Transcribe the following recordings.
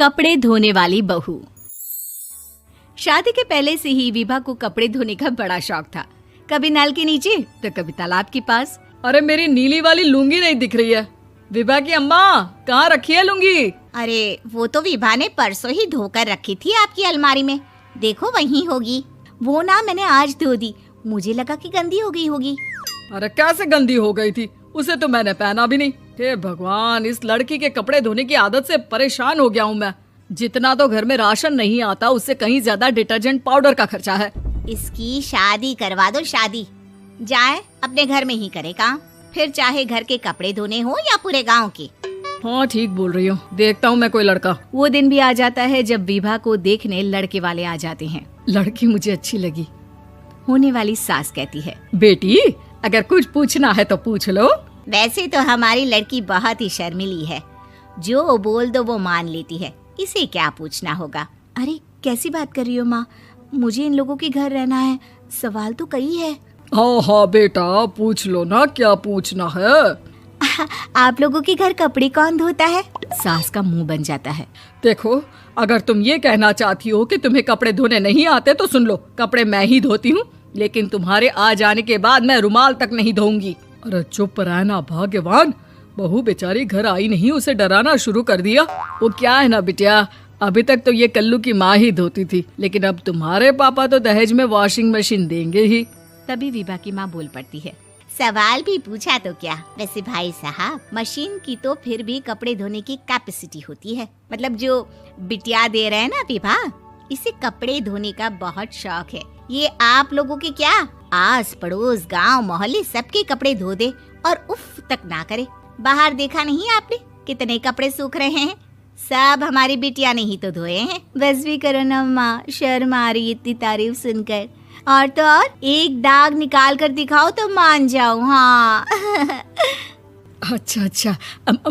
कपड़े धोने वाली बहू। शादी के पहले से ही विभा को कपड़े धोने का बड़ा शौक था। कभी नल के नीचे तो कभी तालाब के पास। अरे मेरी नीली वाली लुंगी नहीं दिख रही है। विभा की अम्मा, कहाँ रखी है लुंगी? अरे वो तो विभा ने परसों ही धोकर रखी थी आपकी अलमारी में, देखो वहीं होगी। वो ना मैंने आज धो दी, मुझे लगा कि गंदी हो गई होगी। अरे कैसे गंदी हो गई थी? उसे तो मैंने पहना भी नहीं। हे भगवान, इस लड़की के कपड़े धोने की आदत से परेशान हो गया हूँ मैं। जितना तो घर में राशन नहीं आता, उससे कहीं ज्यादा डिटर्जेंट पाउडर का खर्चा है। इसकी शादी करवा दो, शादी जाए अपने घर में ही करे काम, फिर चाहे घर के कपड़े धोने हो या पूरे गांव के। हाँ ठीक बोल रही हो, देखता हूँ मैं कोई लड़का। वो दिन भी आ जाता है जब विभा को देखने लड़के वाले आ जाते हैं। लड़की मुझे अच्छी लगी। होने वाली सास कहती है, बेटी अगर कुछ पूछना है तो पूछ लो। वैसे तो हमारी लड़की बहुत ही शर्मीली है, जो बोल दो वो मान लेती है, इसे क्या पूछना होगा। अरे कैसी बात कर रही हो माँ, मुझे इन लोगों के घर रहना है, सवाल तो कई है। हाँ हाँ बेटा, पूछ लो ना, क्या पूछना है। आप लोगों के घर कपड़े कौन धोता है? सास का मुंह बन जाता है। देखो, अगर तुम ये कहना चाहती हो कि तुम्हें कपड़े धोने नहीं आते तो सुन लो, कपड़े मैं ही धोती हूँ, लेकिन तुम्हारे आ जाने के बाद मैं रुमाल तक नहीं धोऊंगी। अरे चुप रहना भाग्यवान, बहू बेचारी घर आई नहीं, उसे डराना शुरू कर दिया। वो क्या है ना बिटिया, अभी तक तो ये कल्लू की माँ ही धोती थी, लेकिन अब तुम्हारे पापा तो दहेज में वॉशिंग मशीन देंगे ही। तभी विभा की माँ बोल पड़ती है, सवाल भी पूछा तो क्या। वैसे भाई साहब, मशीन की तो फिर भी कपड़े धोने की कैपेसिटी होती है। मतलब जो बिटिया दे रहे हैं ना विभा, इसे कपड़े धोने का बहुत शौक है। ये आप लोगों के क्या, आस पड़ोस गांव मोहल्ले सबके कपड़े धो दे और उफ तक ना करे। बाहर देखा नहीं आपने कितने कपड़े सूख रहे हैं? सब हमारी बिटिया ने ही तो धोए हैं। बस भी करो ना माँ, शर्म आ रही इतनी तारीफ सुनकर। और तो और एक दाग निकाल कर दिखाओ तो मान जाओ। हाँ अच्छा,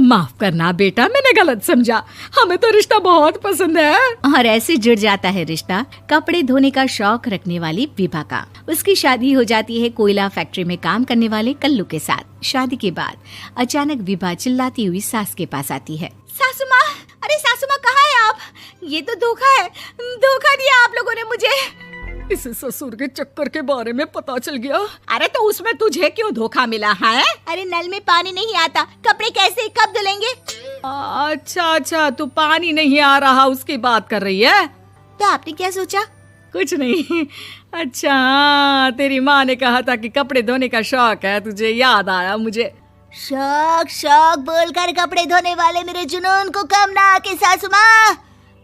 माफ करना बेटा, मैंने गलत समझा। हमें तो रिश्ता बहुत पसंद है। और ऐसे जुड़ जाता है रिश्ता कपड़े धोने का शौक रखने वाली विभा का। उसकी शादी हो जाती है कोयला फैक्ट्री में काम करने वाले कल्लू के साथ। शादी के बाद अचानक विभा चिल्लाती हुई सास के पास आती है। सासू माँ, अरे सासू माँ कहाँ है आप? ये तो धोखा है, धोखा दिया आप लोगों ने मुझे। इसे ससुर के चक्कर के बारे में पता चल गया। अरे तो उसमें तुझे क्यों धोखा मिला है? अरे नल में पानी नहीं आता, कपड़े कैसे कब धुलेंगे? अच्छा, तू पानी नहीं आ रहा उसकी बात कर रही है। तो आपने क्या सोचा? कुछ नहीं। अच्छा, तेरी माँ ने कहा था कि कपड़े धोने का शौक है तुझे, याद आया मुझे। शौक बोलकर कपड़े धोने वाले मेरे जुनून को कम ना आके सासू माँ,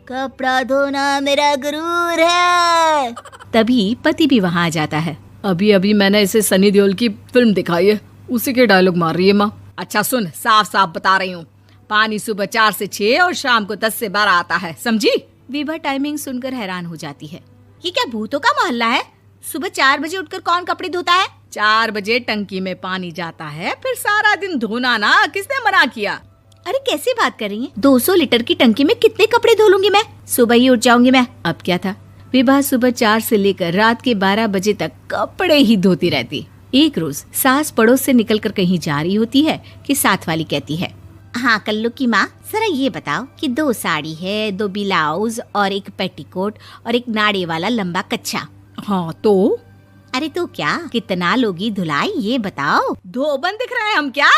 कपड़ा धोना मेरा गुरूर है। तभी पति भी वहाँ आ जाता है। अभी मैंने इसे सनी देओल की फिल्म दिखाई है, उसी के डायलॉग मार रही है माँ। अच्छा सुन, साफ बता रही हूँ, पानी सुबह 4 से 6 और शाम को 10 से 12 आता है, समझी? विभा टाइमिंग सुनकर हैरान हो जाती है। ये क्या भूतों का मोहल्ला है? सुबह 4 बजे उठकर कौन कपड़े धोता है? 4 बजे टंकी में पानी जाता है, फिर सारा दिन धोना ना, किसने मना किया? अरे कैसी बात कर रही हैं? 200 लीटर की टंकी में कितने कपड़े धो लूंगी मैं? सुबह ही उठ जाऊंगी मैं। अब क्या था, विभा सुबह 4 से लेकर रात के 12 बजे तक कपड़े ही धोती रहती। एक रोज सास पड़ोस से निकलकर कहीं जा रही होती है कि साथ वाली कहती है, हाँ कल्लू की माँ, जरा ये बताओ कि 2 साड़ी है, 2 ब्लाउज और एक पेटीकोट और एक नाड़े वाला लंबा कच्छा। हाँ तो? अरे तो क्या, कितना लोगी धुलाई ये बताओ। धोबन दिख रहे हैं हम क्या?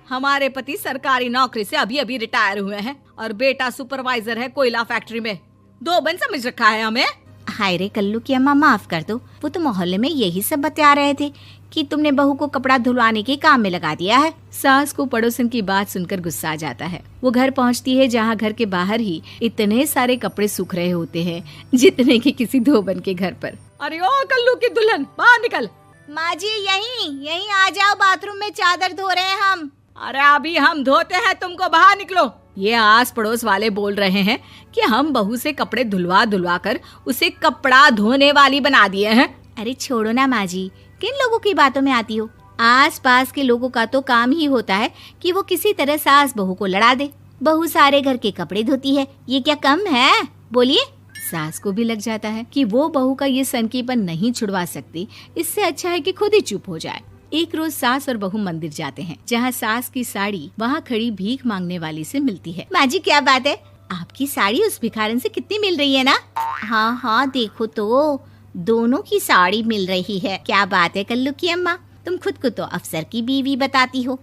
हमारे पति सरकारी नौकरी से अभी रिटायर हुए हैं और बेटा सुपरवाइजर है कोयला फैक्ट्री में। धोबन समझ रखा है हमें? हाय रे कल्लू की अम्मा, माफ कर दो, वो तो मोहल्ले में यही सब बता रहे थे कि तुमने बहू को कपड़ा धुलवाने के काम में लगा दिया है। सास को पड़ोसन की बात सुनकर गुस्सा आ जाता है। वो घर पहुंचती है जहां घर के बाहर ही इतने सारे कपड़े सूख रहे होते हैं जितने कि किसी धोबन के घर पर। अरे ओ कल्लू की दुल्हन, बाहर निकल। माँ जी यहीं आ जाओ, बाथरूम में चादर धो रहे हैं हम। अरे अभी हम धोते हैं, तुमको बाहर निकलो। ये आस पड़ोस वाले बोल रहे हैं कि हम बहू से कपड़े धुलवा कर उसे कपड़ा धोने वाली बना दिए हैं। अरे छोड़ो ना माँ जी, किन लोगों की बातों में आती हो? आस पास के लोगों का तो काम ही होता है कि वो किसी तरह सास बहू को लड़ा दे। बहू सारे घर के कपड़े धोती है, ये क्या कम है? बोलिए। सास को भी लग जाता है कि वो बहू का ये सनकीपन नहीं छुड़वा सकती, इससे अच्छा है कि खुद ही चुप हो जाए। एक रोज सास और बहू मंदिर जाते हैं, जहाँ सास की साड़ी वहाँ खड़ी भीख मांगने वाली से मिलती है। माँ जी क्या बात है, आपकी साड़ी उस भिखारन से कितनी मिल रही है ना? हाँ हाँ देखो तो, दोनों की साड़ी मिल रही है। क्या बात है कल्लू की अम्मा, तुम खुद को तो अफसर की बीवी बताती हो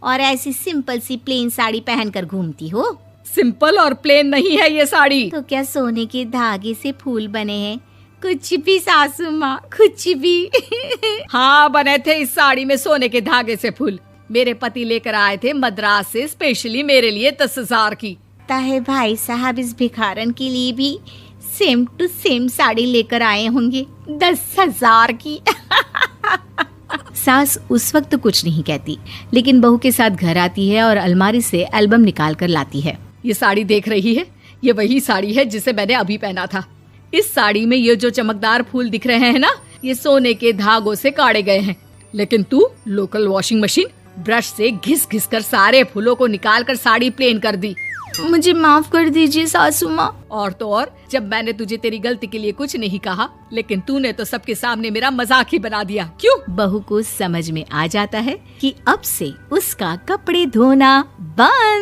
और ऐसी सिंपल सी प्लेन साड़ी पहनकर घूमती हो। सिंपल और प्लेन नहीं है ये साड़ी। तो क्या सोने के धागे से फूल बने हैं? कुछ भी सासू माँ, कुछ भी। हाँ बने थे इस साड़ी में सोने के धागे से फूल। मेरे पति लेकर आए थे मद्रास से स्पेशली मेरे लिए 10,000 की। ताहे भाई साहब इस भिखारन के लिए भी सेम टू सेम साड़ी लेकर आए होंगे 10,000 की। सास उस वक्त तो कुछ नहीं कहती, लेकिन बहू के साथ घर आती है और अलमारी से एल्बम निकाल कर लाती है। ये साड़ी देख रही है, ये वही साड़ी है जिसे मैंने अभी पहना था। इस साड़ी में ये जो चमकदार फूल दिख रहे हैं ना, ये सोने के धागों से काटे गए हैं। लेकिन तू लोकल वॉशिंग मशीन ब्रश से घिस घिस कर सारे फूलों को निकाल कर साड़ी प्लेन कर दी। मुझे माफ कर दीजिए सासू माँ। और तो और, जब मैंने तुझे तेरी गलती के लिए कुछ नहीं कहा, लेकिन तूने तो सबके सामने मेरा मजाक ही बना दिया। क्यों? बहू को समझ में आ जाता है कि अब से उसका कपड़े धोना बंद।